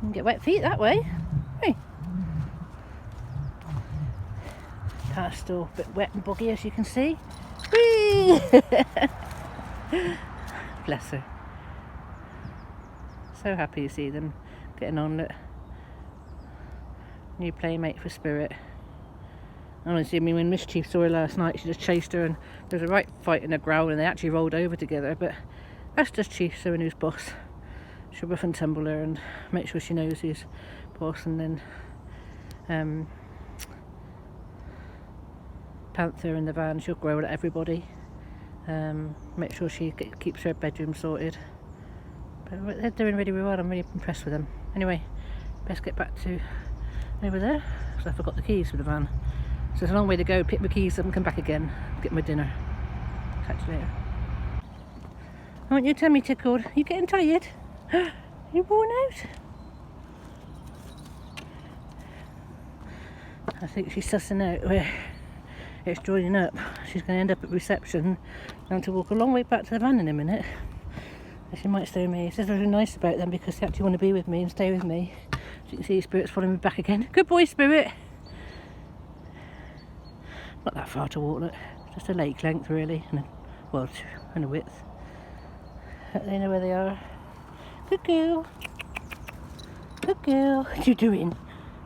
can get wet feet that way. Hey. Katt's still a bit wet and boggy, as you can see. Whee! Bless her. So happy to see them getting on. Look. New playmate for Spirit. Honestly, I mean, when Mischief saw her last night, she just chased her, and there was a right fight and a growl, and they actually rolled over together. But that's just Chief showing who's boss. She'll rough and tumble her and make sure she knows who's boss, and then Panther in the van, she'll growl at everybody. Make sure she keeps her bedroom sorted. But they're doing really well. I'm really impressed with them. Anyway, best get back to over there, because I forgot the keys for the van. So it's a long way to go. Pick my keys up and come back again, get my dinner. Catch you later. I want your tummy tickled. You getting tired? You worn out? I think she's sussing out where it's joining up. She's going to end up at reception and have to walk a long way back to the van in a minute. She might stay with me. It's just really nice about them because they actually want to be with me and stay with me. As you can see, Spirit's following me back again. Good boy, Spirit. Not that far to walk, look. Just a leg length really, and a width. They know where they are. Good girl. Good girl. What you doing?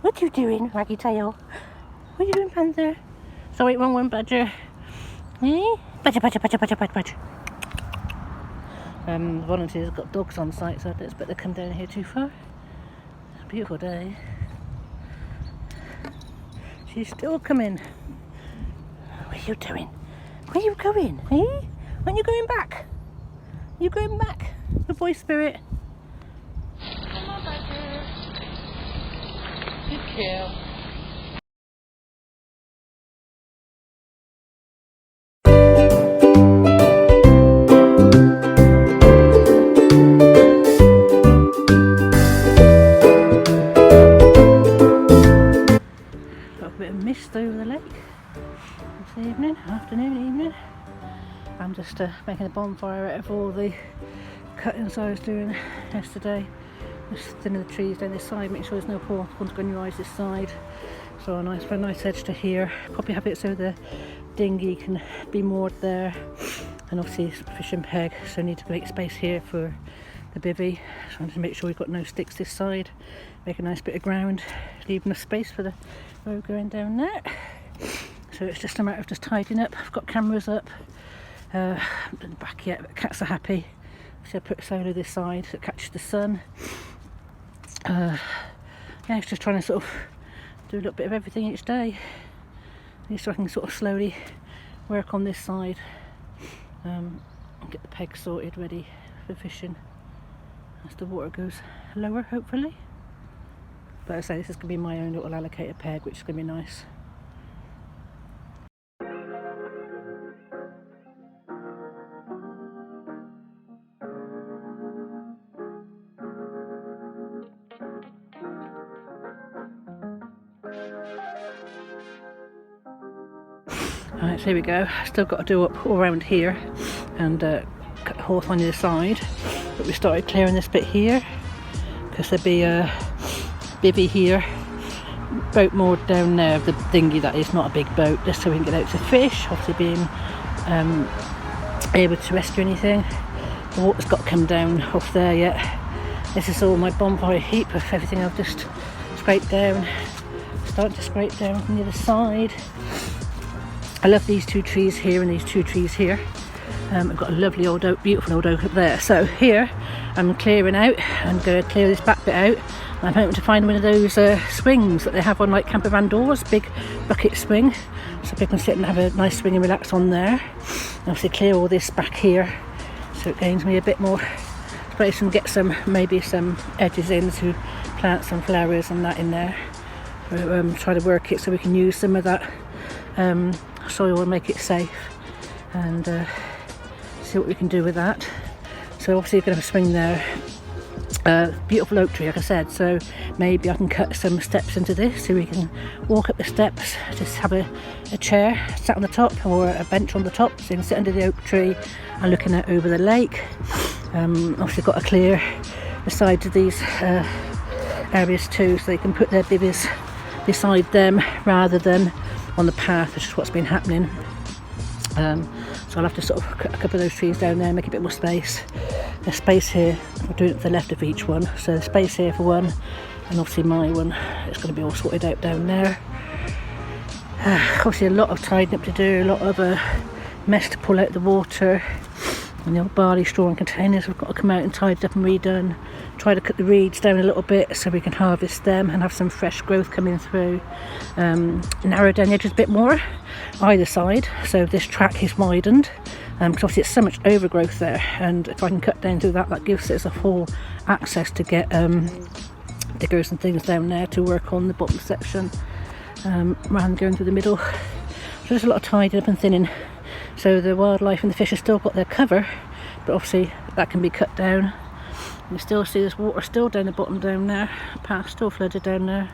What you doing, Raggy Tail? What you doing, Panther? Sorry, wrong one, Badger. Eh? Badger, badger, badger, badger, badger, badger. Volunteers have got dogs on site, so I don't expect to come down here too far. It's a beautiful day. She's still coming. What are you doing? Where are you going? Eh? Aren't you going back? You going back? Good boy, Spirit. Come on, Badger. Good girl. Got a bit of mist over the lake this evening. I'm just making a bonfire out of all the cuttings I was doing yesterday. Just thinning the trees down this side, make sure there's no corn to go on your eyes this side. So a nice edge to here. Probably have it so the dinghy can be moored there. And obviously it's a fishing peg, so I need to make space here for the bivvy. So I need to make sure we've got no sticks this side. Make a nice bit of ground, leave enough space for the road going down there. So it's just a matter of just tidying up. I've got cameras up. I haven't done the back yet, but cats are happy. So I put solar this side so it catches the sun. Yeah, it's just trying to sort of do a little bit of everything each day. So I can sort of slowly work on this side and get the pegs sorted ready for fishing as the water goes lower, hopefully. But as I say, this is going to be my own little allocated peg, which is going to be nice. Right, so here we go. Still got to do up all around here and cut the horse on either side. But we started clearing this bit here because there'd be a bivvy here, boat moored down there, the dinghy that is, not a big boat, just so we can get out to fish. Obviously being able to rescue anything. The water's got to come down off there yet. This is all my bonfire heap of everything I've just scraped down. Starting to scrape down from the other side. I love these two trees here and these two trees here. I've got a lovely old oak, beautiful old oak up there. So here I'm clearing out. I'm going to clear this back bit out. I'm hoping to find one of those swings that they have on like camper van doors, big bucket swing, so people can sit and have a nice swing and relax on there. Obviously clear all this back here so it gains me a bit more space and get maybe some edges in to plant some flowers and that in there. Try to work it so we can use some of that soil and make it safe and see what we can do with that. So obviously you're going to have a swing there. Beautiful oak tree, like I said, so maybe I can cut some steps into this so we can walk up the steps, just have a chair sat on the top or a bench on the top so you can sit under the oak tree and looking out over the lake. Obviously got to clear the sides of these areas too, so they can put their bivvies beside them rather than on the path, which is what's been happening. So I'll have to sort of cut a couple of those trees down there, make a bit more space. There's space here, I'll do it to the left of each one, so there's space here for one, and obviously my one, it's going to be all sorted out down there. Obviously a lot of tidying up to do, a lot of mess to pull out the water, and the old barley straw and containers have got to come out and tidied up and redone. Try to cut the reeds down a little bit so we can harvest them and have some fresh growth coming through. Narrow down the edges a bit more either side, so this track is widened, because obviously it's so much overgrowth there, and if I can cut down through that, that gives us a full access to get diggers and things down there to work on the bottom section, rather than going through the middle. So there's a lot of tidying up and thinning, so the wildlife and the fish have still got their cover, but obviously that can be cut down. You still see there's water still down the bottom down there, path still flooded down there.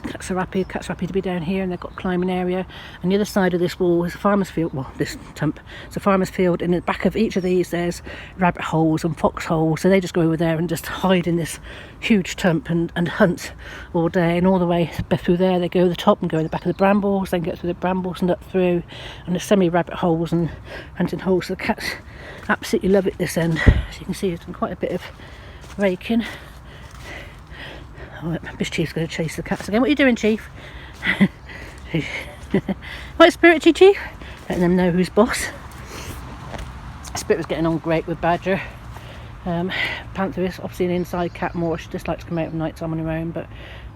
Cat's happy to be down here, and they've got climbing area. And the other side of this wall is a farmer's field, well, this stump, it's a farmer's field, and in the back of each of these there's rabbit holes and fox holes, so they just go over there and just hide in this huge stump and hunt all day, and all the way through there they go to the top and go in the back of the brambles, then get through the brambles and up through, and there's so many rabbit holes and hunting holes, so the cats absolutely love it this end. As you can see, there's been quite a bit of raking. Oh, Miss Chief's going to chase the cats again. What are you doing, Chief? What, Spirity Chief? Letting them know who's boss. Spirit was getting on great with Badger. Panther is obviously an inside cat more. She just likes to come out at night time on her own, but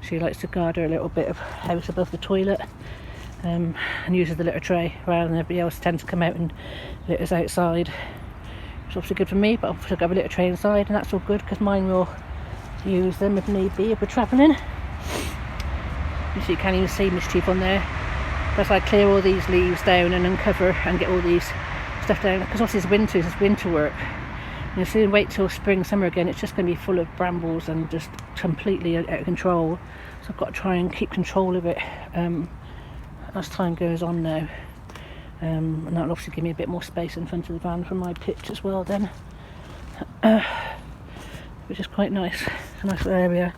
she likes to guard her little bit of house above the toilet, and uses the litter tray rather than everybody else tends to come out and litters outside. It's obviously good for me, but I'll have a litter tray inside, and that's all good because mine will use them if need be if we're travelling. You see, you can't even see Miss Chief on there. As I clear all these leaves down and uncover and get all these stuff down, because obviously it's winter work. And you'll soon wait till spring, summer again, it's just going to be full of brambles and just completely out of control. So I've got to try and keep control of it as time goes on now. And that'll obviously give me a bit more space in front of the van for my pitch as well then. Which is quite nice. It's a nice little area.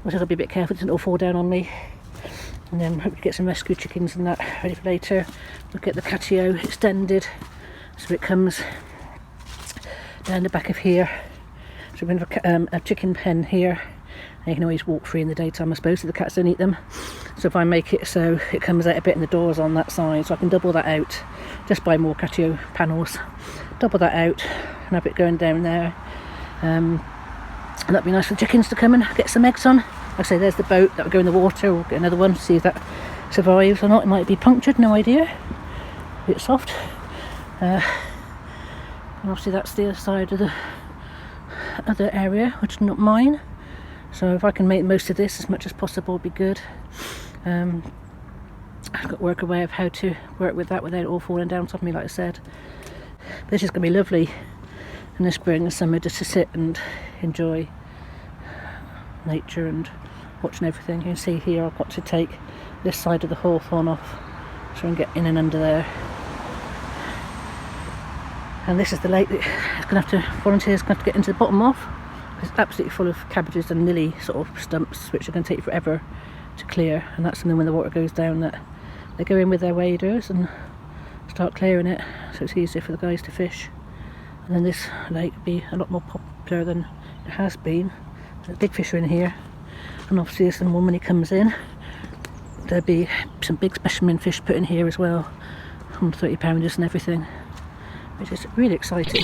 I've got to be a bit careful it doesn't all fall down on me. And then hope to get some rescue chickens and that ready for later. We'll get the catio extended so it comes down the back of here. So we're going to have a chicken pen here. And you can always walk free in the daytime, I suppose, so the cats don't eat them. So if I make it so it comes out a bit and the door's on that side, so I can double that out. Just buy more catio panels. Double that out and have it going down there. And that'd be nice for the chickens to come and get some eggs on. Like I say, there's the boat that will go in the water. We'll get another one, see if that survives or not. It might be punctured, no idea. A bit soft. And obviously that's the other side of the other area, which is not mine. So if I can make most of this as much as possible, would be good. I've got to work a way of how to work with that without it all falling down on top of me, like I said. But this is going to be lovely in the spring and summer, just to sit and enjoy nature and watching everything. You can see here I've got to take this side of the hawthorn off so I can get in and under there. And this is the lake that volunteers going to have to get into the bottom of. It's absolutely full of cabbages and lily sort of stumps, which are going to take forever to clear, and that's something when the water goes down that they go in with their waders and start clearing it, so it's easier for the guys to fish. And then this lake will be a lot more popular than it has been. There's big fish are in here, and obviously as the more money comes in, there'll be some big specimen fish put in here as well, 130 pounders and everything, which is really exciting.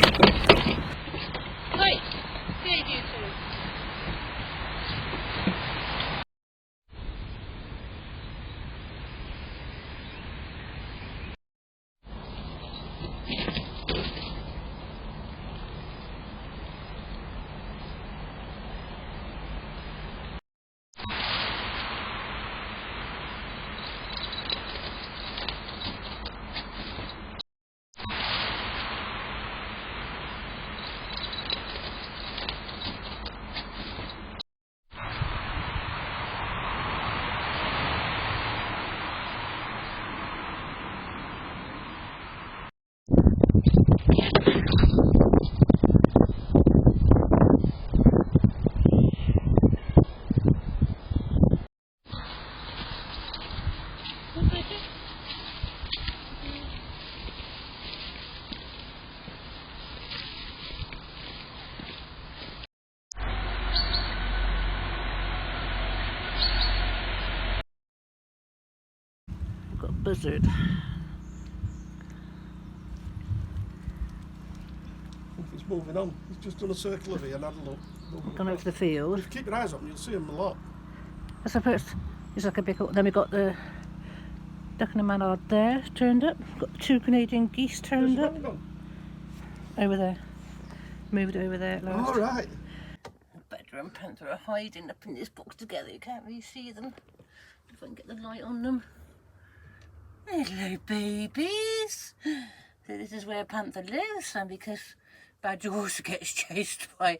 buzzard. He's moving on. He's just done a circle of here and had a look. Gone over to the field. Just keep your eyes open, you'll see him a lot. I suppose it's like a big. Then we got the duck and a mallard there turned up. Got the 2 Canadian geese turned up. Over there. Moved over there at last. Alright. Badger and panther are hiding up in this box together. You can't really see them. If I can get the light on them. Hello, babies. So this is where panther lives, and because Badger also gets chased by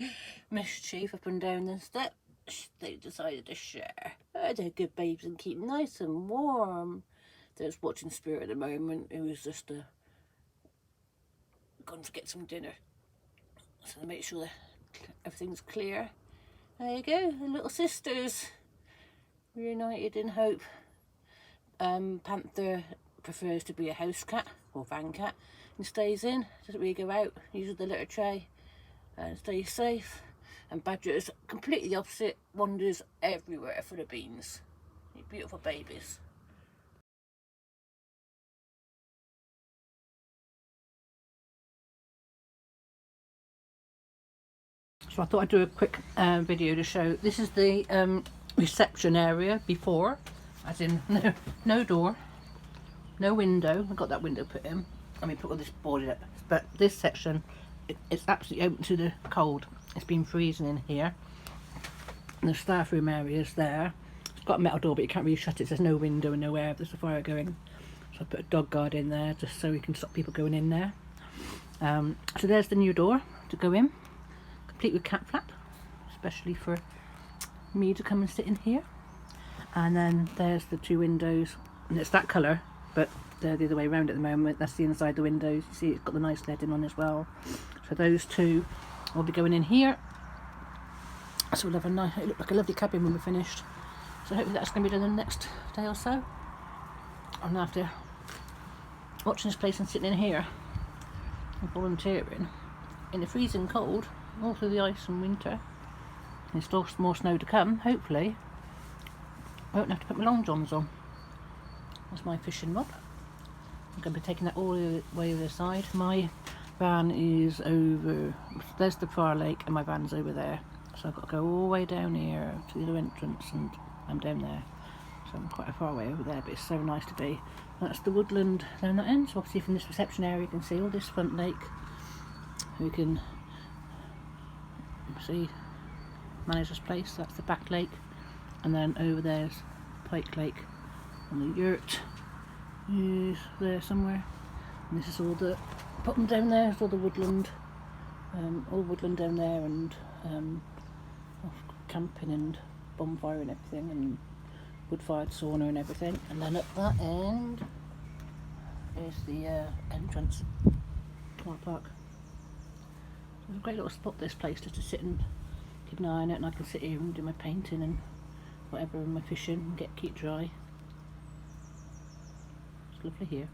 mischief up and down the steps, they decided to share. Oh, they're good babes and keep nice and warm. There's watching Spirit at the moment. It was just gone to get some dinner. So to make sure that everything's clear. There you go, the little sisters. Reunited in hope. Panther prefers to be a house cat or van cat and stays in, doesn't really go out, uses the litter tray and stays safe. And Badger is completely the opposite, wanders everywhere for the beans. Beautiful babies. So I thought I'd do a quick video to show. This is the reception area before, as in no door, no window. I got that window put in. I mean, put all this boarded up. But this section, it's absolutely open to the cold. It's been freezing in here. And the staff room area is there. It's got a metal door, but you can't really shut it. There's no window and no air. There's a fire going. So I put a dog guard in there just so we can stop people going in there. So there's the new door to go in, complete with cat flap, especially for me to come and sit in here. And then there's the 2 windows, and it's that colour, but they're the other way around at the moment. That's the inside the windows. You see it's got the nice leading on as well. So those 2 will be going in here. So we'll have a nice, it'll look like a lovely cabin when we're finished. So hopefully that's going to be done in the next day or so. I'm after watching this place and sitting in here and volunteering in the freezing cold, all through the ice and winter. There's still more snow to come, hopefully. I won't have to put my long johns on. That's my fishing rod. I'm going to be taking that all the way over the side. My van is over, there's the far lake and my van's over there. So I've got to go all the way down here to the other entrance and I'm down there. So I'm quite a far way over there, but it's so nice to be. That's the woodland down that end. So obviously from this reception area you can see all this front lake. We can see manager's place, that's the back lake. And then over there's Pike Lake. And the yurt is there somewhere. And this is all the bottom down there is all the woodland. All woodland down there, and camping and bonfire and everything, and wood-fired sauna and everything. And then at that end is the entrance car park. It's a great little spot, this place, just to sit and keep an eye on it, and I can sit here and do my painting and whatever, and my fishing and keep dry. It's lovely here.